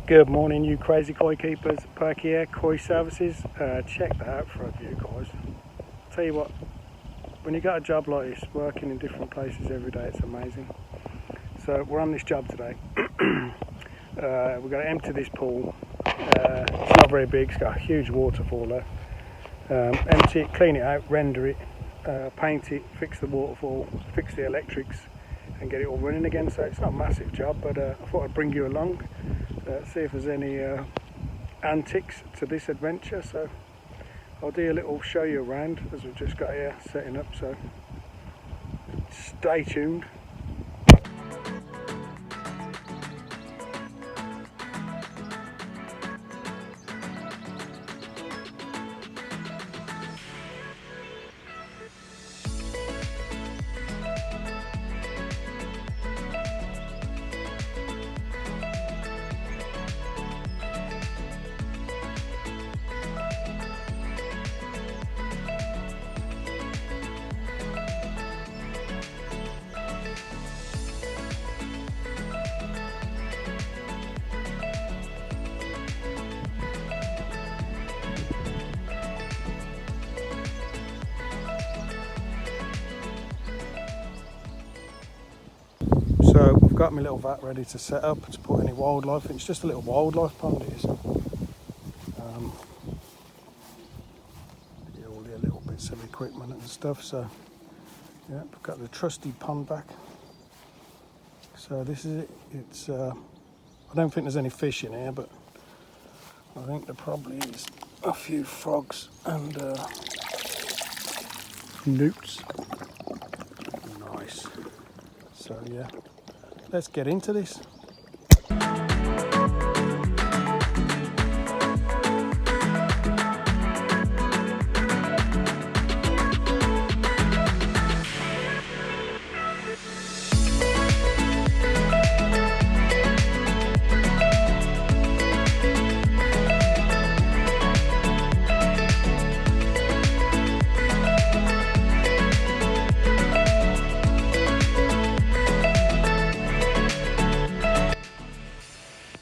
Good morning, you crazy koi keepers. Perk here, Koi Services. Check that out for a view, guys. Tell you what, when you got a job like this, working in different places every day, it's amazing. So we're on this job today. We've got to empty this pool. It's not very big, it's got a huge waterfall there. Empty it, clean it out, render it, paint it, fix the waterfall, fix the electrics, and get it all running again. So it's not a massive job, but I thought I'd bring you along, see if there's any antics to this adventure. So I'll do a little show you around as we've just got here setting up, so stay tuned. So we've got my little vat ready to set up to put any wildlife in. It's just a little wildlife pond it is. All the little bits of equipment and stuff. So yeah, we've got the trusty pond back. So this is it. It's I don't think there's any fish in here, but I think there probably is a few frogs and newts. Nice. So yeah, let's get into this.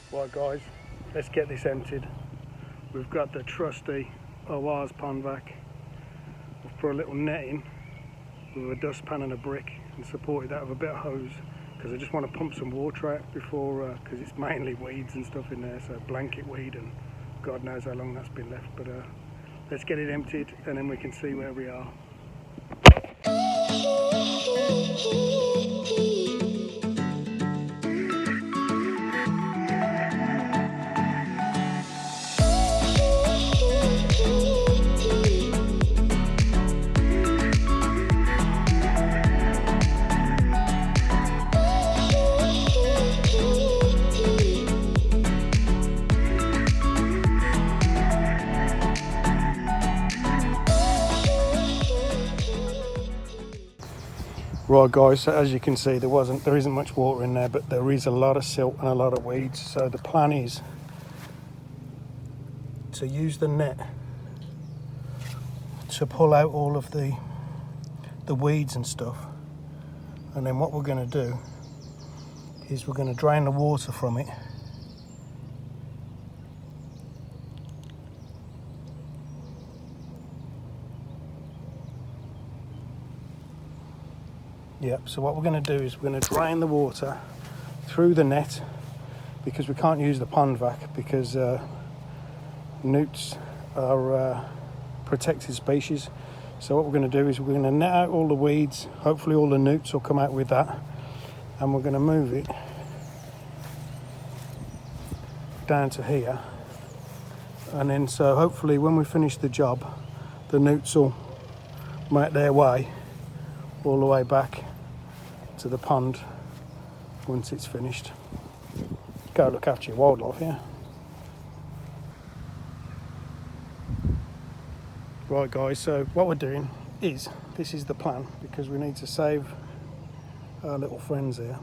Right guys, let's get this emptied. We've got the trusty OR's pond vac. We've put a little netting with a dustpan and a brick and supported that with a bit of hose because I just want to pump some water out before, because it's mainly weeds and stuff in there, so blanket weed, and God knows how long that's been left. But let's get it emptied and then we can see where we are. Right guys, so as you can see there isn't much water in there, but there is a lot of silt and a lot of weeds. So the plan is to use the net to pull out all of the weeds and stuff, and then what we're going to do is we're going to drain the water from it. Yep, so what we're going to do is we're going to drain the water through the net, because we can't use the pond vac because newts are protected species. So what we're going to do is we're going to net out all the weeds. Hopefully all the newts will come out with that, and we're going to move it down to here, and then so hopefully when we finish the job the newts will make their way all the way back to the pond once it's finished. Go look after your wildlife here. Right guys, so what we're doing is, this is the plan, because we need to save our little friends here.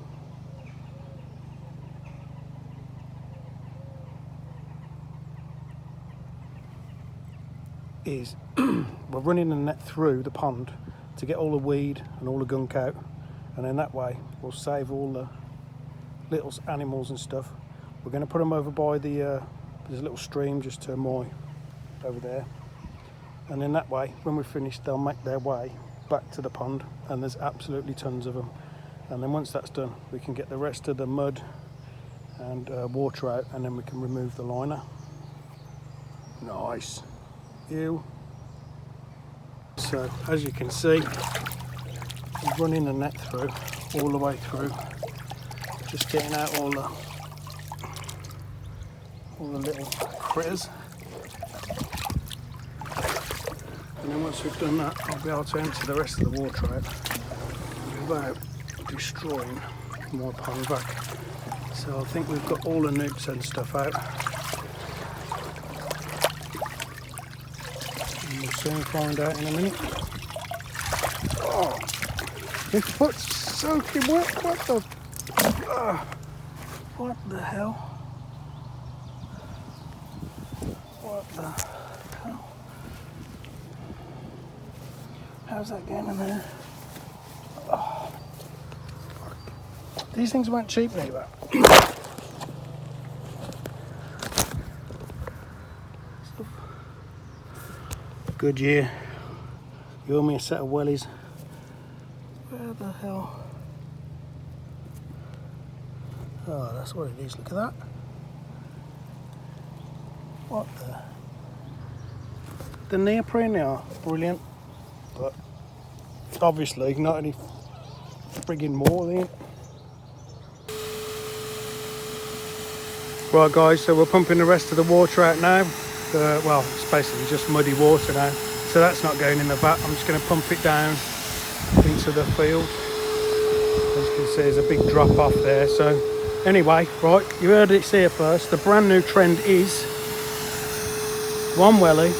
Is we're running the net through the pond to get all the weed and all the gunk out, and then that way we'll save all the little animals and stuff. We're going to put them over by the, there's a little stream just to my, over there. And in that way, when we're finished, they'll make their way back to the pond, and there's absolutely tons of them. And then once that's done, we can get the rest of the mud and water out, and then we can remove the liner. Nice. Ew. So as you can see, I'm running the net through all the way through, just getting out all the little critters. And then once we've done that, I'll be able to empty the rest of the water out without destroying my pond back. So I think we've got all the newts and stuff out. And we'll soon find out in a minute. Oh, my foot's soaking wet. What the hell? What the hell? How's that getting in there? Oh. These things weren't cheap neither. Good year. You owe me a set of wellies. Where the hell? Oh, that's what it is. Look at that. What the? The neoprene now, brilliant. But obviously not any friggin' more than. Right guys, so we're pumping the rest of the water out now. Well, it's basically just muddy water now. So that's not going in the vat. I'm just going to pump it down into the field. As you can see, there's a big drop off there. So anyway, right, you heard it here first. The brand new trend is one welly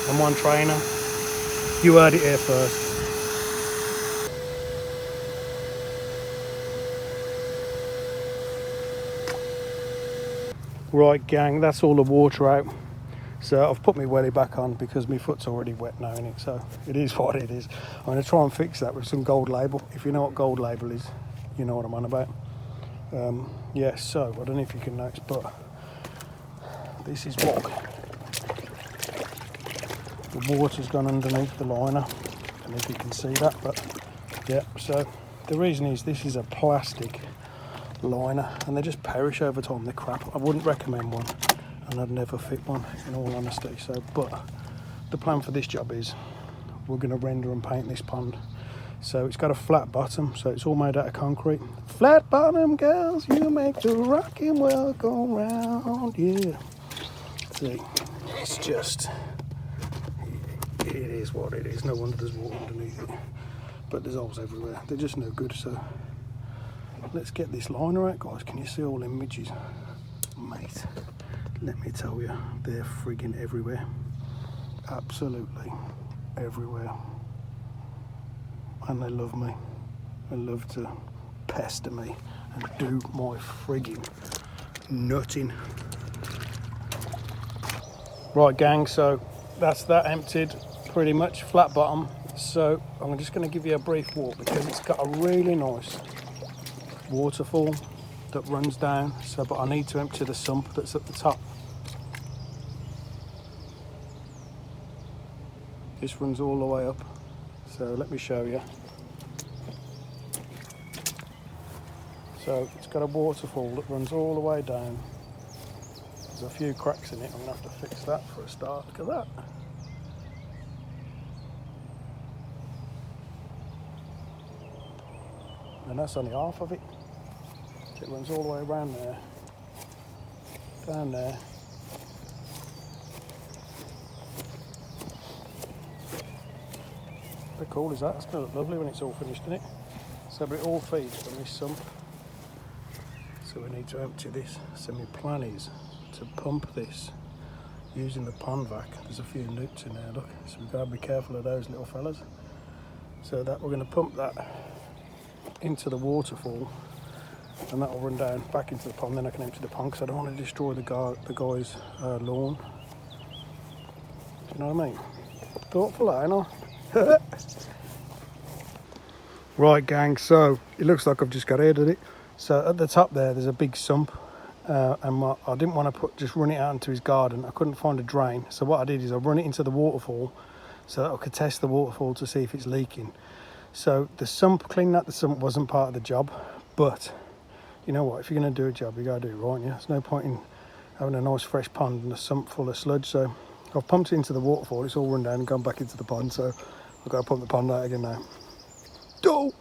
and one trainer. You heard it here first. Right gang, that's all the water out. So I've put my welly back on because my foot's already wet now in it, so it is what it is. I'm going to try and fix that with some gold label. If you know what gold label is, you know what I'm on about. Yeah, so I don't know if you can notice, but this is what the water's gone underneath the liner. I don't know if you can see that, but yeah. So the reason is this is a plastic liner and they just perish over time. They're crap. I wouldn't recommend one, and I'd never fit one in all honesty. So, but the plan for this job is we're going to render and paint this pond. So it's got a flat bottom, so it's all made out of concrete. Flat bottom girls, you make the rocking world go round. Yeah. See, it's just, it is what it is. No wonder there's water underneath it. But there's holes everywhere. They're just no good. So let's get this liner out, guys. Can you see all them midges? Mate, let me tell you, they're friggin' everywhere. Absolutely everywhere. And they love me. They love to pester me and do my friggin' nutting. Right gang, so that's that emptied, pretty much flat bottom. So I'm just going to give you a brief walk because it's got a really nice waterfall that runs down. So, but I need to empty the sump that's at the top. This runs all the way up. So let me show you. So it's got a waterfall that runs all the way down. There's a few cracks in it. I'm going to have to fix that for a start. Look at that. And that's only half of it. So it runs all the way around there, down there. How cool is that? It's going to look lovely when it's all finished, isn't it? So but it all feeds from this sump. So we need to empty this. So my plan is to pump this using the pond vac. There's a few newts in there, look. So we've got to be careful of those little fellas. So that we're going to pump that into the waterfall, and that will run down back into the pond. Then I can empty the pond because I don't want to destroy the guy's lawn. Do you know what I mean? Thoughtful, ain't I? Right gang, so it looks like I've just got rid of it. So at the top there's a big sump, I didn't want to just run it out into his garden. I couldn't find a drain, so what I did is I run it into the waterfall so that I could test the waterfall to see if it's leaking. So the sump, cleaning out the sump wasn't part of the job, but you know what, if you're going to do a job, you got to do it right. Yeah, there's no point in having a nice fresh pond and a sump full of sludge. So I've pumped it into the waterfall, it's all run down and gone back into the pond, so I've got to pump the pond out again now. Go!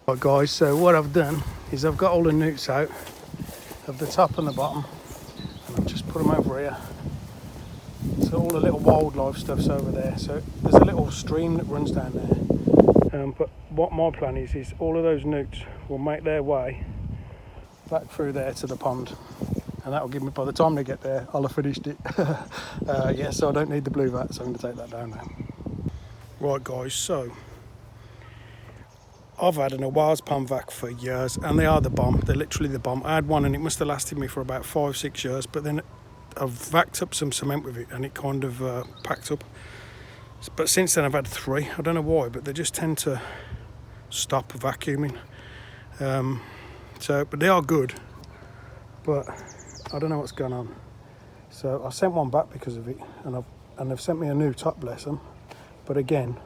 Right guys, so what I've done is I've got all the newts out of the top and the bottom, and I've just put them over here. So all the little wildlife stuff's over there. So there's a little stream that runs down there. But what my plan is all of those newts will make their way back through there to the pond. And that'll give me, by the time they get there, I'll have finished it. Yeah, so I don't need the blue vat, so I'm going to take that down now. Right guys, so I've had an Awaz pond vac for years, and they are the bomb. They're literally the bomb. I had one and it must have lasted me for about 5-6 years, but then I've vacked up some cement with it and it kind of packed up. But since then I've had 3. I don't know why, but they just tend to stop vacuuming. But they are good, but I don't know what's going on. So I sent one back because of it, and they've sent me a new top, bless them. But again,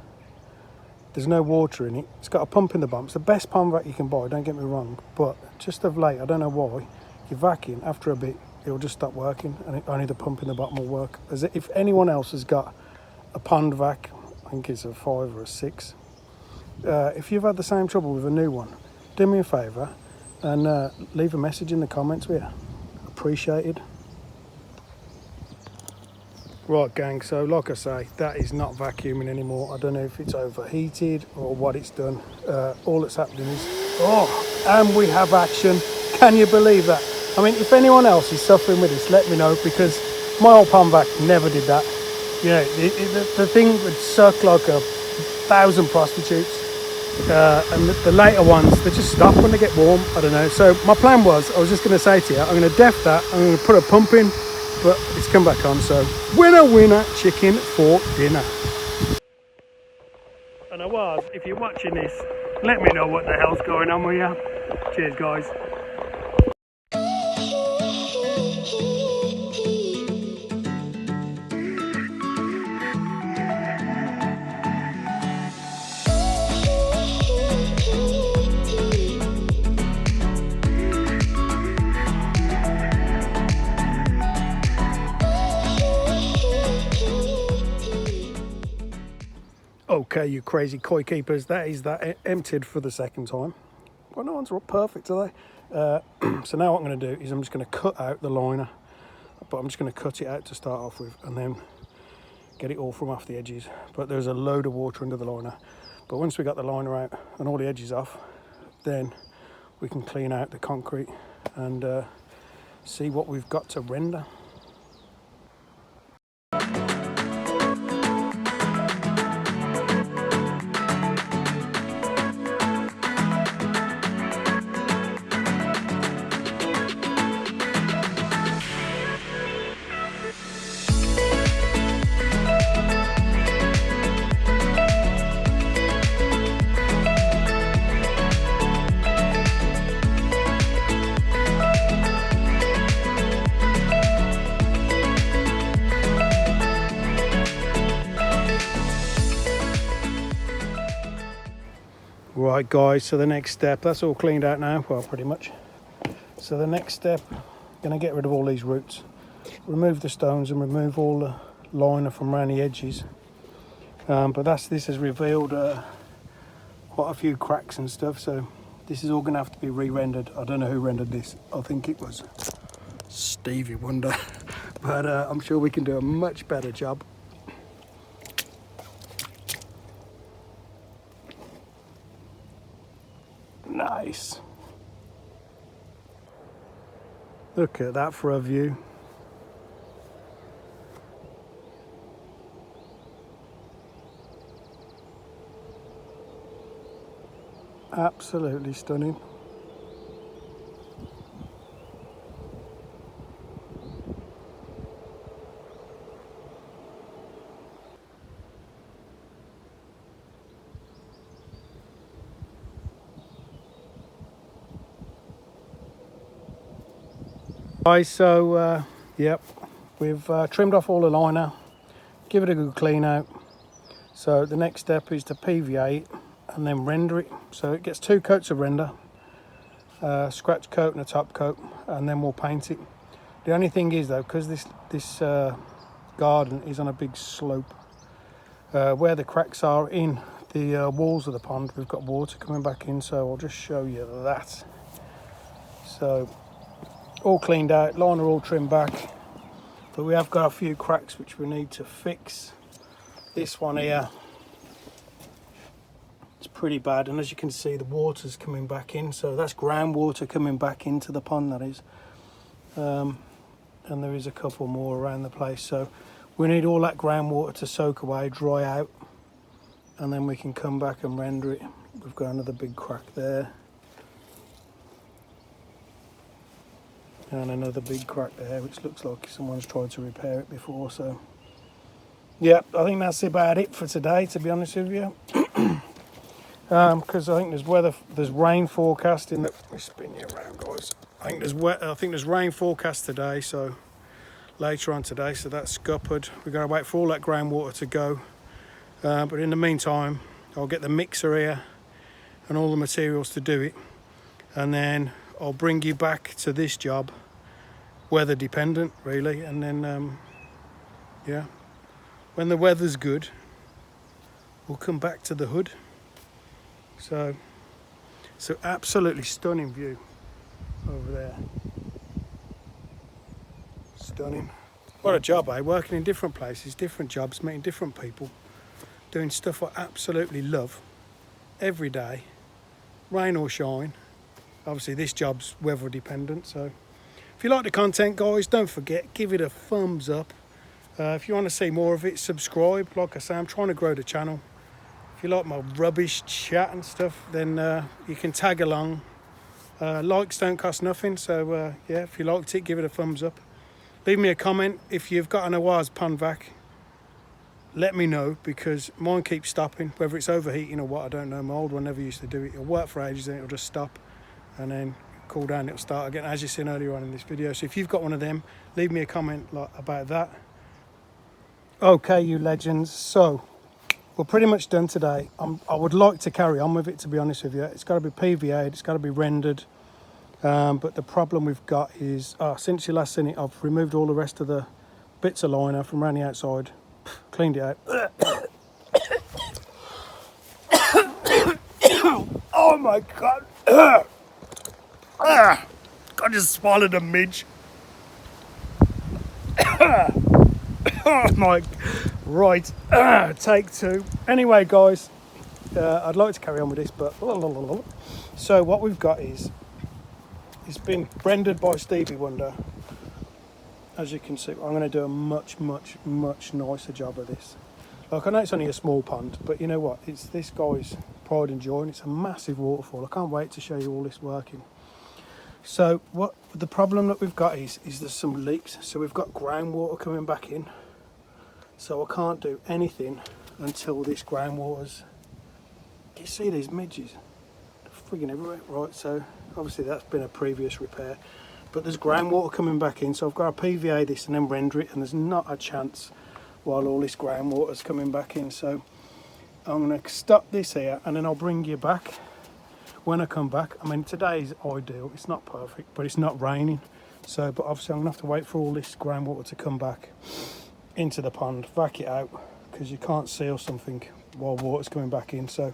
there's no water in it. It's got a pump in the bottom. It's the best pond vac you can buy, don't get me wrong. But just of late, I don't know why, you vacuum, after a bit, it'll just stop working, and only the pump in the bottom will work. As if anyone else has got a pond vac, I think it's a 5 or a 6. If you've had the same trouble with a new one, do me a favour and leave a message in the comments with you. Appreciated. Right gang, so like I say, that is not vacuuming anymore. I don't know if it's overheated or what it's done. All that's happening is, and we have action. Can you believe that? I mean, if anyone else is suffering with this, let me know, because my old pond vac never did that. You know, the thing would suck like 1,000 prostitutes. And the later ones, they just stop when they get warm. I don't know. So my plan was, I was just going to say to you, I'm going to def that, I'm going to put a pump in, but it's come back on. So winner, chicken for dinner. And I was, if you're watching this, let me know what the hell's going on with you. Cheers guys. Okay, you crazy koi keepers, that emptied for the second time. Well, no one's perfect, are they? So now what I'm going to do is I'm just going to cut out the liner, but I'm just going to cut it out to start off with, and then get it all from off the edges. But there's a load of water under the liner. But once we got the liner out and all the edges off, then we can clean out the concrete and see what we've got to render. Right guys, so the next step, that's all cleaned out now, well pretty much. So the next step, I'm going to get rid of all these roots, remove the stones and remove all the liner from around the edges. But this has revealed quite a few cracks and stuff, so this is all going to have to be re-rendered. I don't know who rendered this, I think it was Stevie Wonder, but I'm sure we can do a much better job. Nice. Look at that for a view. Absolutely stunning. Guys, so yep, we've trimmed off all the liner, give it a good clean out. So the next step is to PVA it and then render it. So it gets 2 coats of render, scratch coat and a top coat, and then we'll paint it. The only thing is though, because this garden is on a big slope, where the cracks are in the walls of the pond, we've got water coming back in, so I'll just show you that. So all cleaned out, liner all trimmed back, but we have got a few cracks which we need to fix. This one here, it's pretty bad, and as you can see the water's coming back in, so that's groundwater coming back into the pond, that is. And there is a couple more around the place, so we need all that groundwater to soak away, dry out, and then we can come back and render it. We've got another big crack there, and another big crack there, which looks like someone's tried to repair it before. So yeah, I think that's about it for today, to be honest with you. Because I think there's rain forecast in the. Let me spin you around, guys. I think there's rain forecast today, so later on today, so that's scuppered. We're going to wait for all that groundwater to go, but in the meantime I'll get the mixer here and all the materials to do it, and then I'll bring you back to this job, weather dependent really, and then yeah, when the weather's good we'll come back to the hood. So absolutely stunning view over there. Stunning. What a job, eh? Working in different places, different jobs, meeting different people, doing stuff I absolutely love every day, rain or shine. Obviously this job's weather dependent, so if you like the content, guys, don't forget, give it a thumbs up. If you want to see more of it, subscribe. Like I say, I'm trying to grow the channel. If you like my rubbish chat and stuff, then you can tag along. Likes don't cost nothing, so yeah, if you liked it, give it a thumbs up. Leave me a comment if you've got an Awaz pond vac. Let me know, because mine keeps stopping, whether it's overheating or what, I don't know. My old one never used to do it. It'll work for ages, then it'll just stop, and then cool down, it'll start again, as you've seen earlier on in this video. So if you've got one of them, leave me a comment about that. Okay, you legends, so we're pretty much done today. I would like to carry on with it, to be honest with you. It's got to be PVA'd, it's got to be rendered. But the problem we've got is, since you last seen it, I've removed all the rest of the bits of liner from around the outside, cleaned it out. Oh my God. I just swallowed a midge. Oh my, right, take 2. Anyway, guys, I'd like to carry on with this, but so what we've got is, it's been rendered by Stevie Wonder. As you can see, I'm going to do a much nicer job of this. Like, I know it's only a small pond, but you know what? It's this guy's pride and joy, and it's a massive waterfall. I can't wait to show you all this working. So what the problem that we've got is there's some leaks. So we've got groundwater coming back in. So I can't do anything until this groundwater's. Can you see these midges? They're frigging everywhere. Right, so obviously that's been a previous repair, but there's groundwater coming back in, so I've got to PVA this and then render it, and there's not a chance while all this groundwater's coming back in. So I'm going to stop this here, and then I'll bring you back when I come back. I mean, today's ideal. It's not perfect, but it's not raining. So, but obviously I'm going to have to wait for all this groundwater to come back into the pond, vac it out, because you can't seal something while water's coming back in. So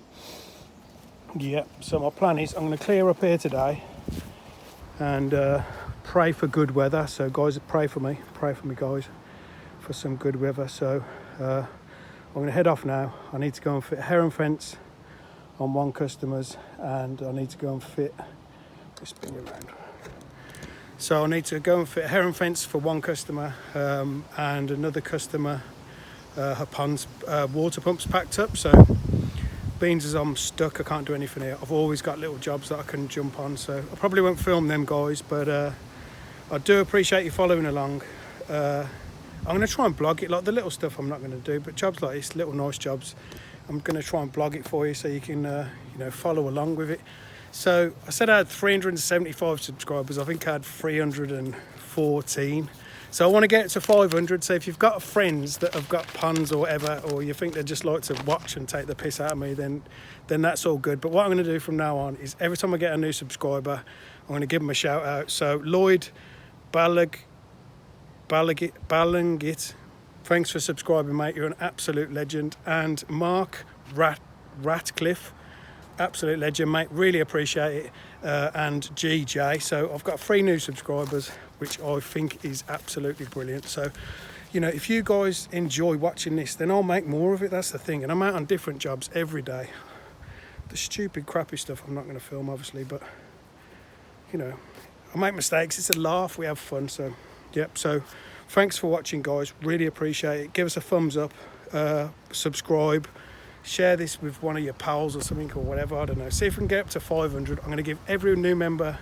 yeah, so my plan is I'm going to clear up here today and pray for good weather. So guys, pray for me guys, for some good weather. So I'm going to head off now. I need to go and fit a heron fence on one customer's, and I need to go and fit, just spin you around. So I need to go and fit a heron fence for one customer, and another customer, her pond's water pump's packed up. So beans as I'm stuck, I can't do anything here. I've always got little jobs that I can jump on, so I probably won't film them, guys, but I do appreciate you following along. I'm going to try and blog it, like the little stuff I'm not going to do, but jobs like this, little nice jobs, I'm going to try and blog it for you so you can you know, follow along with it. So I said I had 375 subscribers. I think I had 314. So I want to get it to 500. So if you've got friends that have got ponds or whatever, or you think they just like to watch and take the piss out of me, then that's all good. But what I'm going to do from now on is every time I get a new subscriber, I'm going to give them a shout out. So Lloyd Ballagit, thanks for subscribing, mate. You're an absolute legend. And Mark Ratcliffe, absolute legend, mate. Really appreciate it. And GJ. So I've got 3 new subscribers, which I think is absolutely brilliant. So, you know, if you guys enjoy watching this, then I'll make more of it. That's the thing. And I'm out on different jobs every day. The stupid, crappy stuff I'm not going to film, obviously, but, you know, I make mistakes. It's a laugh. We have fun. So, yep. So, thanks for watching, guys. Really appreciate it. Give us a thumbs up. Subscribe. Share this with one of your pals or something or whatever. I don't know. See if we can get up to 500. I'm going to give every new member,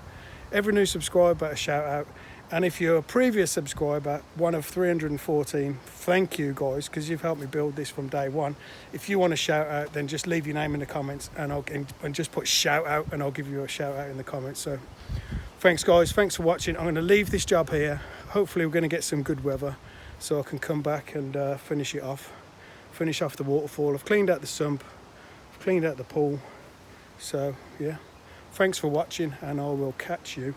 every new subscriber a shout out. And if you're a previous subscriber, one of 314, thank you, guys, because you've helped me build this from day one. If you want a shout out, then just leave your name in the comments and just put shout out, and I'll give you a shout out in the comments. So thanks, guys. Thanks for watching. I'm going to leave this job here. Hopefully we're going to get some good weather so I can come back and finish off the waterfall. I've cleaned out the sump, I've cleaned out the pool. So yeah, thanks for watching, and I will catch you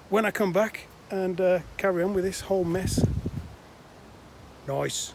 when I come back and carry on with this whole mess. Nice.